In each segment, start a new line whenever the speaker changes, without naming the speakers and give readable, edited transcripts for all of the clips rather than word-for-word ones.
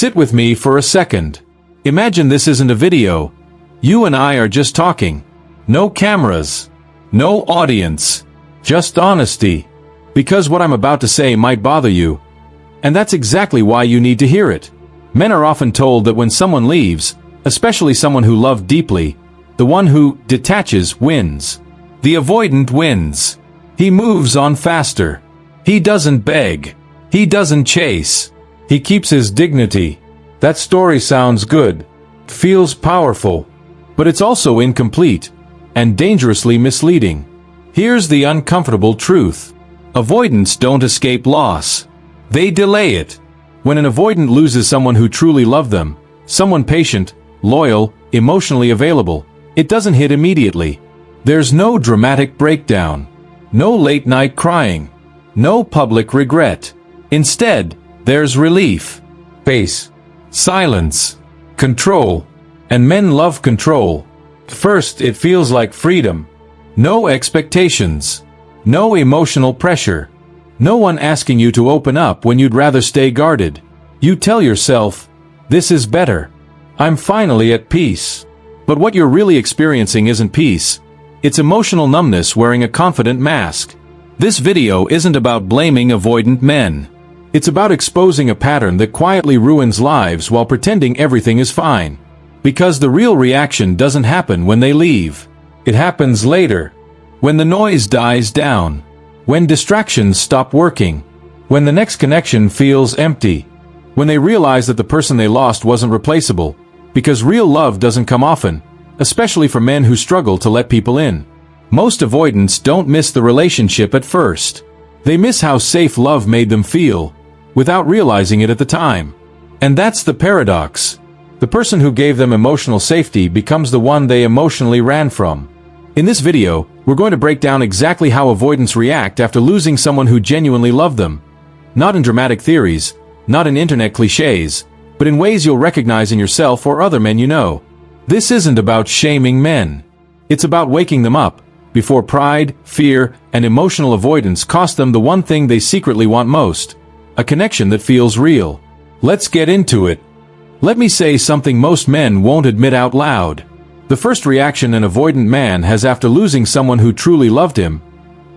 Sit with me for a second. Imagine this isn't a video. You and I are just talking. No cameras. No audience. Just honesty. Because what I'm about to say might bother you. And that's exactly why you need to hear it. Men are often told that when someone leaves, especially someone who loved deeply, the one who detaches wins. The avoidant wins. He moves on faster. He doesn't beg. He doesn't chase. He keeps his dignity. That story sounds good. Feels powerful. But it's also incomplete. And dangerously misleading. Here's the uncomfortable truth. Avoidants don't escape loss. They delay it. When an avoidant loses someone who truly loved them, someone patient, loyal, emotionally available, it doesn't hit immediately. There's no dramatic breakdown. No late-night crying. No public regret. Instead, there's relief. Pace. Silence. Control. And men love control. First, it feels like freedom. No expectations. No emotional pressure. No one asking you to open up when you'd rather stay guarded. You tell yourself, this is better. I'm finally at peace. But what you're really experiencing isn't peace. It's emotional numbness wearing a confident mask. This video isn't about blaming avoidant men. It's about exposing a pattern that quietly ruins lives while pretending everything is fine. Because the real reaction doesn't happen when they leave. It happens later. When the noise dies down. When distractions stop working. When the next connection feels empty. When they realize that the person they lost wasn't replaceable. Because real love doesn't come often, especially for men who struggle to let people in. Most avoidants don't miss the relationship at first. They miss how safe love made them feel, without realizing it at the time. And that's the paradox. The person who gave them emotional safety becomes the one they emotionally ran from. In this video, we're going to break down exactly how avoidants react after losing someone who genuinely loved them. Not in dramatic theories, not in internet cliches, but in ways you'll recognize in yourself or other men you know. This isn't about shaming men. It's about waking them up, before pride, fear, and emotional avoidance cost them the one thing they secretly want most. A connection that feels real. Let's get into it. Let me say something most men won't admit out loud. The first reaction an avoidant man has after losing someone who truly loved him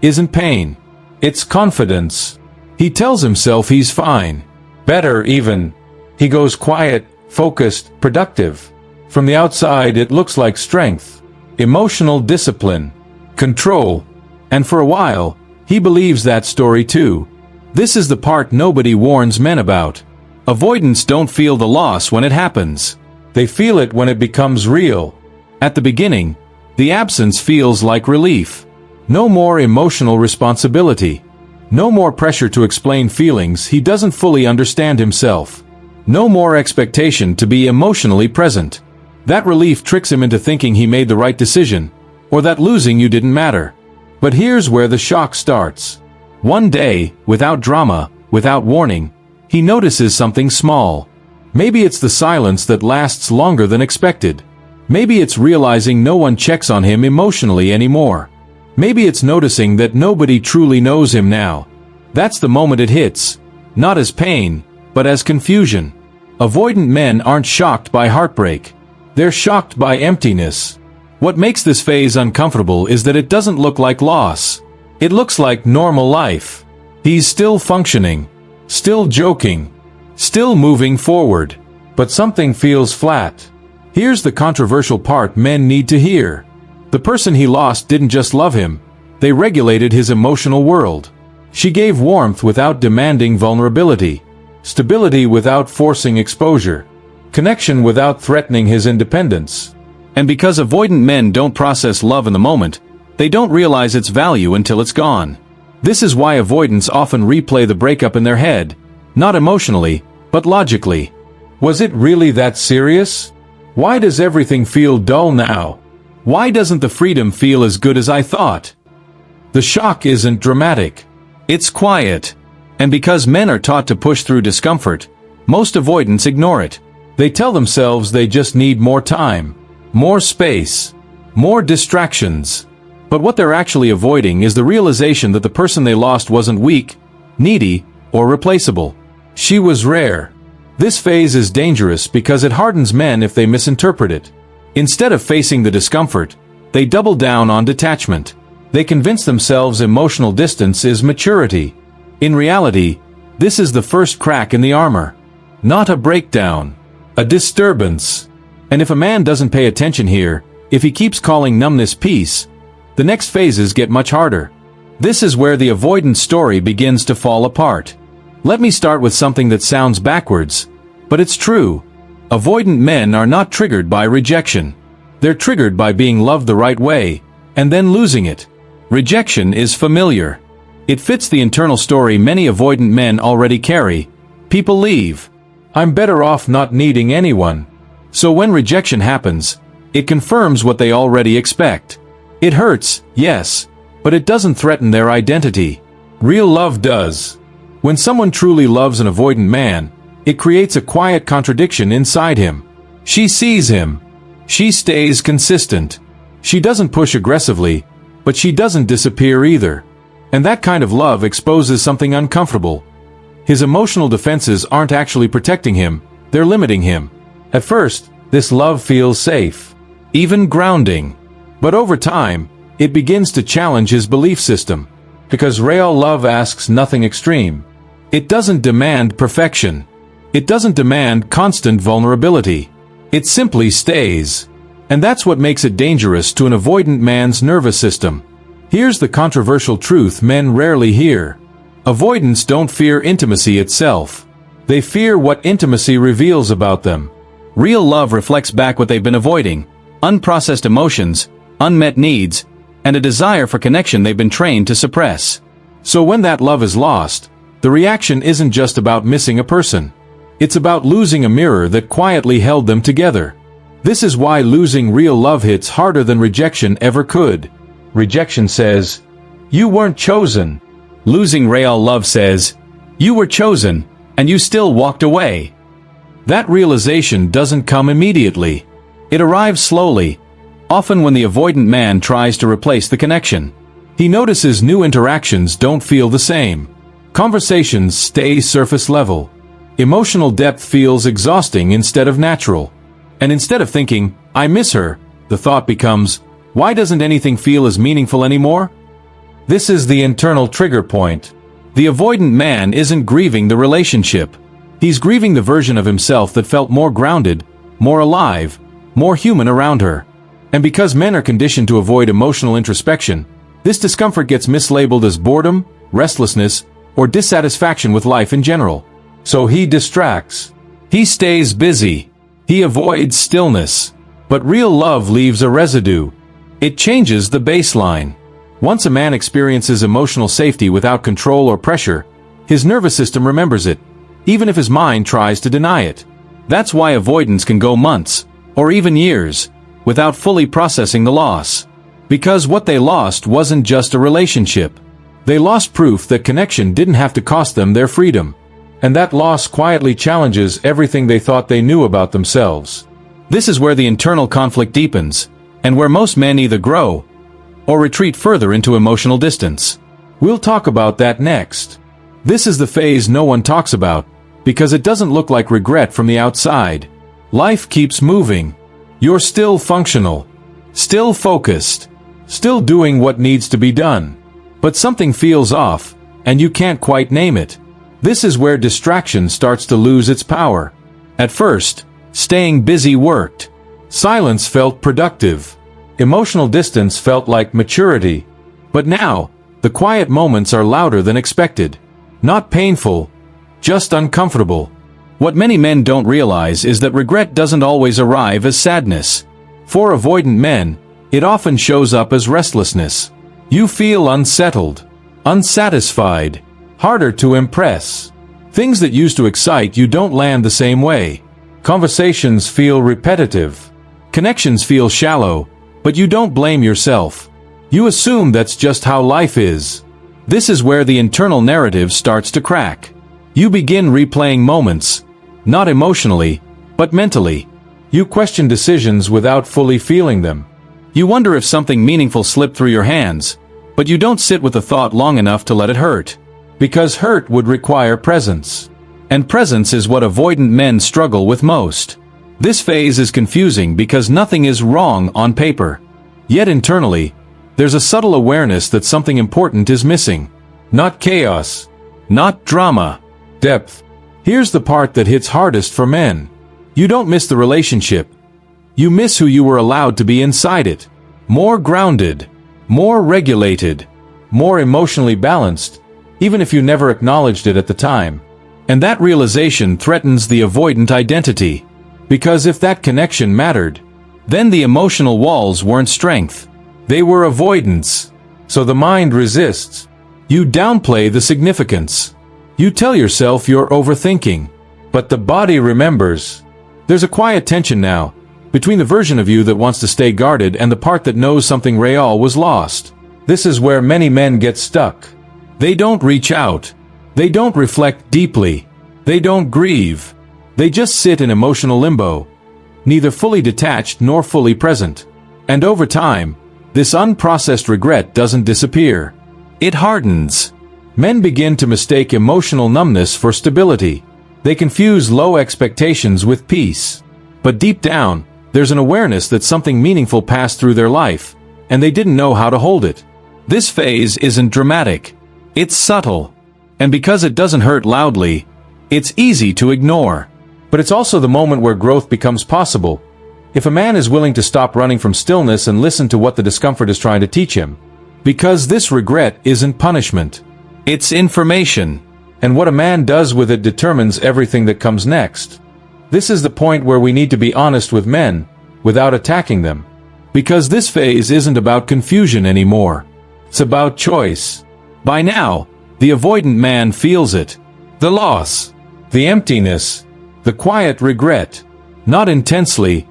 isn't pain. It's confidence. He tells himself he's fine. Better even. He goes quiet, focused, productive. From the outside it looks like strength, emotional discipline, control. And for a while, he believes that story too. This is the part nobody warns men about. Avoidants don't feel the loss when it happens. They feel it when it becomes real. At the beginning, the absence feels like relief. No more emotional responsibility. No more pressure to explain feelings he doesn't fully understand himself. No more expectation to be emotionally present. That relief tricks him into thinking he made the right decision, or that losing you didn't matter. But here's where the shock starts. One day, without drama, without warning, he notices something small. Maybe it's the silence that lasts longer than expected. Maybe it's realizing no one checks on him emotionally anymore. Maybe it's noticing that nobody truly knows him now. That's the moment it hits, not as pain, but as confusion. Avoidant men aren't shocked by heartbreak. They're shocked by emptiness. What makes this phase uncomfortable is that it doesn't look like loss. It looks like normal life. He's still functioning, still joking, still moving forward. But something feels flat. Here's the controversial part men need to hear. The person he lost didn't just love him, they regulated his emotional world. She gave warmth without demanding vulnerability, stability without forcing exposure, connection without threatening his independence. And because avoidant men don't process love in the moment, they don't realize its value until it's gone. This is why avoidants often replay the breakup in their head, not emotionally, but logically. Was it really that serious? Why does everything feel dull now? Why doesn't the freedom feel as good as I thought? The shock isn't dramatic. It's quiet. And because men are taught to push through discomfort, most avoidants ignore it. They tell themselves they just need more time, more space, more distractions. But what they're actually avoiding is the realization that the person they lost wasn't weak, needy, or replaceable. She was rare. This phase is dangerous because it hardens men if they misinterpret it. Instead of facing the discomfort, they double down on detachment. They convince themselves emotional distance is maturity. In reality, this is the first crack in the armor. Not a breakdown. A disturbance. And if a man doesn't pay attention here, if he keeps calling numbness peace, the next phases get much harder. This is where the avoidant story begins to fall apart. Let me start with something that sounds backwards, but it's true. Avoidant men are not triggered by rejection. They're triggered by being loved the right way, and then losing it. Rejection is familiar. It fits the internal story many avoidant men already carry. People leave. I'm better off not needing anyone. So when rejection happens, it confirms what they already expect. It hurts, yes, but it doesn't threaten their identity. Real love does. When someone truly loves an avoidant man, it creates a quiet contradiction inside him. She sees him. She stays consistent. She doesn't push aggressively, but she doesn't disappear either. And that kind of love exposes something uncomfortable. His emotional defenses aren't actually protecting him, they're limiting him. At first, this love feels safe, even grounding. But over time, it begins to challenge his belief system. Because real love asks nothing extreme. It doesn't demand perfection. It doesn't demand constant vulnerability. It simply stays. And that's what makes it dangerous to an avoidant man's nervous system. Here's the controversial truth men rarely hear. Avoidants don't fear intimacy itself. They fear what intimacy reveals about them. Real love reflects back what they've been avoiding: unprocessed emotions, unmet needs, and a desire for connection they've been trained to suppress. So when that love is lost, the reaction isn't just about missing a person. It's about losing a mirror that quietly held them together. This is why losing real love hits harder than rejection ever could. Rejection says, "You weren't chosen." Losing real love says, "You were chosen, and you still walked away." That realization doesn't come immediately. It arrives slowly, often when the avoidant man tries to replace the connection. He notices new interactions don't feel the same. Conversations stay surface level. Emotional depth feels exhausting instead of natural. And instead of thinking, "I miss her," the thought becomes, "Why doesn't anything feel as meaningful anymore?" This is the internal trigger point. The avoidant man isn't grieving the relationship. He's grieving the version of himself that felt more grounded, more alive, more human around her. And because men are conditioned to avoid emotional introspection, this discomfort gets mislabeled as boredom, restlessness, or dissatisfaction with life in general. So he distracts. He stays busy. He avoids stillness. But real love leaves a residue. It changes the baseline. Once a man experiences emotional safety without control or pressure, his nervous system remembers it, even if his mind tries to deny it. That's why avoidance can go months, or even years, without fully processing the loss. Because what they lost wasn't just a relationship. They lost proof that connection didn't have to cost them their freedom. And that loss quietly challenges everything they thought they knew about themselves. This is where the internal conflict deepens, and where most men either grow or retreat further into emotional distance. We'll talk about that next. This is the phase no one talks about, because it doesn't look like regret from the outside. Life keeps moving. You're still functional, still focused, still doing what needs to be done. But something feels off, and you can't quite name it. This is where distraction starts to lose its power. At first, staying busy worked. Silence felt productive. Emotional distance felt like maturity. But now, the quiet moments are louder than expected. Not painful, just uncomfortable. What many men don't realize is that regret doesn't always arrive as sadness. For avoidant men, it often shows up as restlessness. You feel unsettled, unsatisfied, harder to impress. Things that used to excite you don't land the same way. Conversations feel repetitive. Connections feel shallow, but you don't blame yourself. You assume that's just how life is. This is where the internal narrative starts to crack. You begin replaying moments, not emotionally, but mentally. You question decisions without fully feeling them. You wonder if something meaningful slipped through your hands, but you don't sit with the thought long enough to let it hurt. Because hurt would require presence. And presence is what avoidant men struggle with most. This phase is confusing because nothing is wrong on paper. Yet internally, there's a subtle awareness that something important is missing. Not chaos. Not drama. Depth. Here's the part that hits hardest for men. You don't miss the relationship. You miss who you were allowed to be inside it. More grounded. More regulated. More emotionally balanced, even if you never acknowledged it at the time. And that realization threatens the avoidant identity. Because if that connection mattered, then the emotional walls weren't strength. They were avoidance. So the mind resists. You downplay the significance. You tell yourself you're overthinking. But the body remembers. There's a quiet tension now, between the version of you that wants to stay guarded and the part that knows something real was lost. This is where many men get stuck. They don't reach out. They don't reflect deeply. They don't grieve. They just sit in emotional limbo, neither fully detached nor fully present. And over time, this unprocessed regret doesn't disappear. It hardens. Men begin to mistake emotional numbness for stability. They confuse low expectations with peace. But deep down, there's an awareness that something meaningful passed through their life, and they didn't know how to hold it. This phase isn't dramatic. It's subtle. And because it doesn't hurt loudly, it's easy to ignore. But it's also the moment where growth becomes possible. If a man is willing to stop running from stillness and listen to what the discomfort is trying to teach him. Because this regret isn't punishment. It's information. And what a man does with it determines everything that comes next. This is the point where we need to be honest with men, without attacking them. Because this phase isn't about confusion anymore. It's about choice. By now, the avoidant man feels it. The loss. The emptiness. The quiet regret. Not intensely,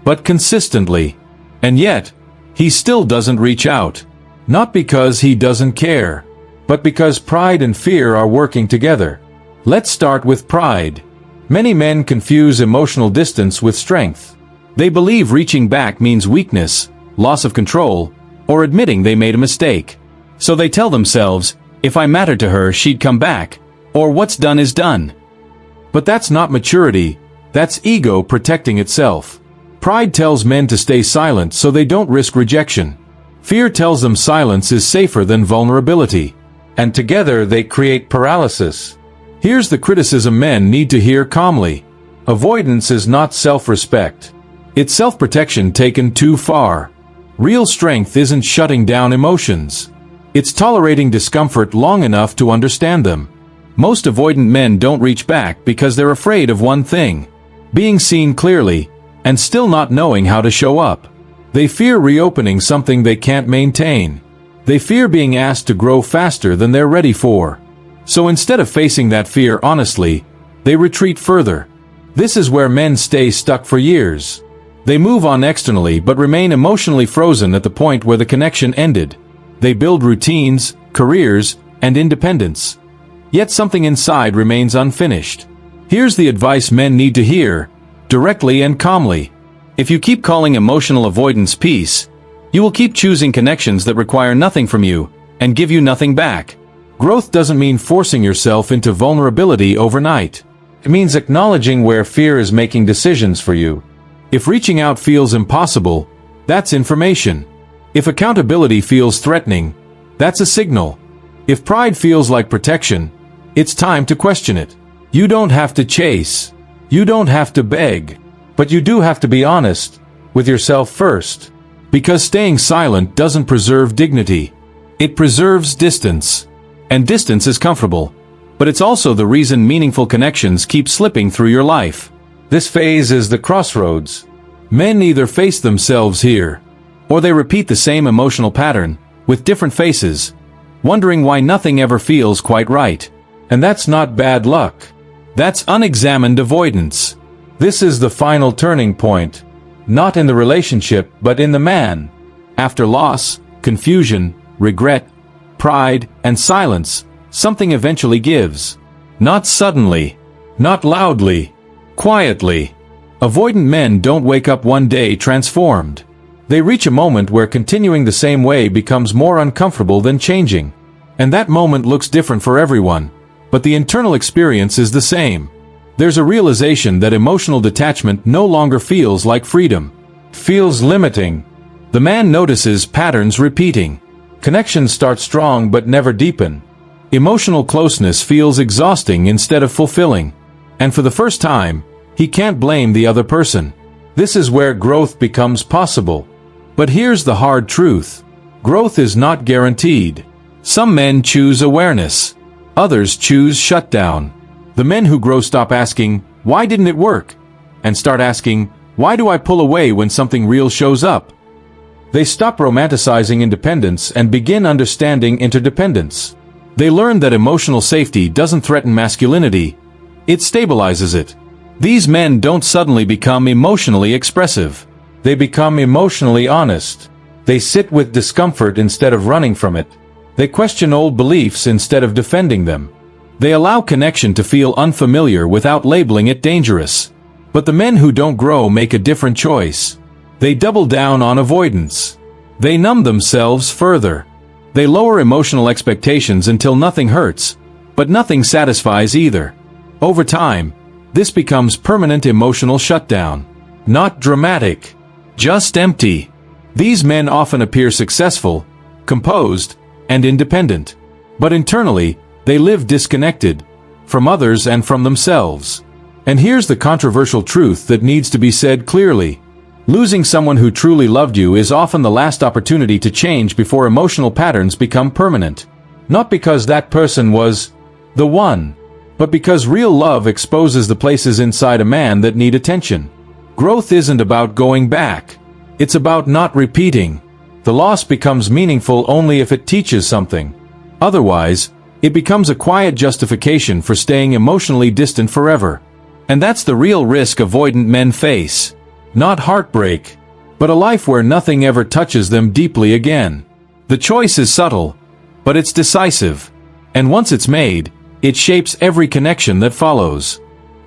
but consistently. And yet, he still doesn't reach out. Not because he doesn't care, but because pride and fear are working together. Let's start with pride. Many men confuse emotional distance with strength. They believe reaching back means weakness, loss of control, or admitting they made a mistake. So they tell themselves, if I mattered to her, she'd come back, or what's done is done. But that's not maturity, that's ego protecting itself. Pride tells men to stay silent so they don't risk rejection. Fear tells them silence is safer than vulnerability. And together they create paralysis. Here's the criticism men need to hear calmly. Avoidance is not self-respect. It's self-protection taken too far. Real strength isn't shutting down emotions. It's tolerating discomfort long enough to understand them. Most avoidant men don't reach back because they're afraid of one thing: being seen clearly, and still not knowing how to show up. They fear reopening something they can't maintain. They fear being asked to grow faster than they're ready for. So instead of facing that fear honestly, they retreat further. This is where men stay stuck for years. They move on externally but remain emotionally frozen at the point where the connection ended. They build routines, careers, and independence. Yet something inside remains unfinished. Here's the advice men need to hear, directly and calmly. If you keep calling emotional avoidance peace, you will keep choosing connections that require nothing from you, and give you nothing back. Growth doesn't mean forcing yourself into vulnerability overnight. It means acknowledging where fear is making decisions for you. If reaching out feels impossible, that's information. If accountability feels threatening, that's a signal. If pride feels like protection, it's time to question it. You don't have to chase. You don't have to beg. But you do have to be honest with yourself first. Because staying silent doesn't preserve dignity. It preserves distance. And distance is comfortable. But it's also the reason meaningful connections keep slipping through your life. This phase is the crossroads. Men either face themselves here, or they repeat the same emotional pattern, with different faces, wondering why nothing ever feels quite right. And that's not bad luck. That's unexamined avoidance. This is the final turning point. Not in the relationship, but in the man. After loss, confusion, regret, pride, and silence, something eventually gives. Not suddenly. Not loudly. Quietly. Avoidant men don't wake up one day transformed. They reach a moment where continuing the same way becomes more uncomfortable than changing. And that moment looks different for everyone. but the internal experience is the same. There's a realization that emotional detachment no longer feels like freedom. It feels limiting. The man notices patterns repeating. Connections start strong but never deepen. Emotional closeness feels exhausting instead of fulfilling. And for the first time, he can't blame the other person. This is where growth becomes possible. But here's the hard truth. Growth is not guaranteed. Some men choose awareness. Others choose shutdown. The men who grow stop asking, "Why didn't it work?" and start asking, "Why do I pull away when something real shows up?" They stop romanticizing independence and begin understanding interdependence. They learn that emotional safety doesn't threaten masculinity, it stabilizes it. These men don't suddenly become emotionally expressive. They become emotionally honest. They sit with discomfort instead of running from it. They question old beliefs instead of defending them. They allow connection to feel unfamiliar without labeling it dangerous. But the men who don't grow make a different choice. They double down on avoidance. They numb themselves further. They lower emotional expectations until nothing hurts, but nothing satisfies either. Over time, this becomes permanent emotional shutdown. Not dramatic, just empty. These men often appear successful, composed, and independent. But internally, they live disconnected, from others and from themselves. And here's the controversial truth that needs to be said clearly. Losing someone who truly loved you is often the last opportunity to change before emotional patterns become permanent. Not because that person was the one, but because real love exposes the places inside a man that need attention. Growth isn't about going back. It's about not repeating. The loss becomes meaningful only if it teaches something. Otherwise, it becomes a quiet justification for staying emotionally distant forever. And that's the real risk avoidant men face. Not heartbreak, but a life where nothing ever touches them deeply again. The choice is subtle, but it's decisive. And once it's made, it shapes every connection that follows.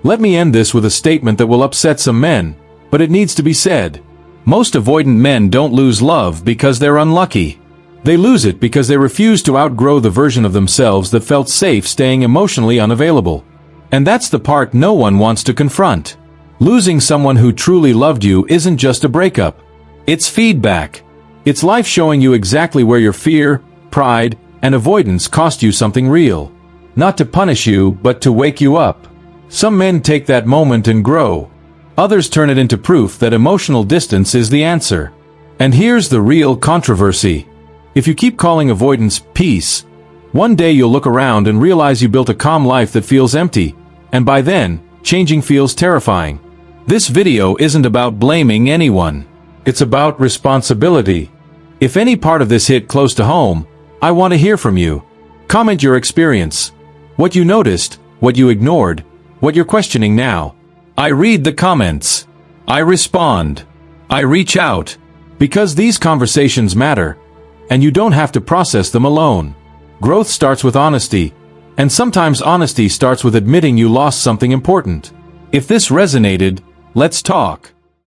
Let me end this with a statement that will upset some men, but it needs to be said. Most avoidant men don't lose love because they're unlucky. They lose it because they refuse to outgrow the version of themselves that felt safe staying emotionally unavailable. And that's the part no one wants to confront. Losing someone who truly loved you isn't just a breakup. It's feedback. It's life showing you exactly where your fear, pride, and avoidance cost you something real. Not to punish you, but to wake you up. Some men take that moment and grow. Others turn it into proof that emotional distance is the answer. And here's the real controversy. If you keep calling avoidance peace, one day you'll look around and realize you built a calm life that feels empty, and by then, changing feels terrifying. This video isn't about blaming anyone. It's about responsibility. If any part of this hit close to home, I want to hear from you. Comment your experience. What you noticed, what you ignored, what you're questioning now. I read the comments. I respond. I reach out. Because these conversations matter, and you don't have to process them alone. Growth starts with honesty, and sometimes honesty starts with admitting you lost something important. If this resonated, let's talk.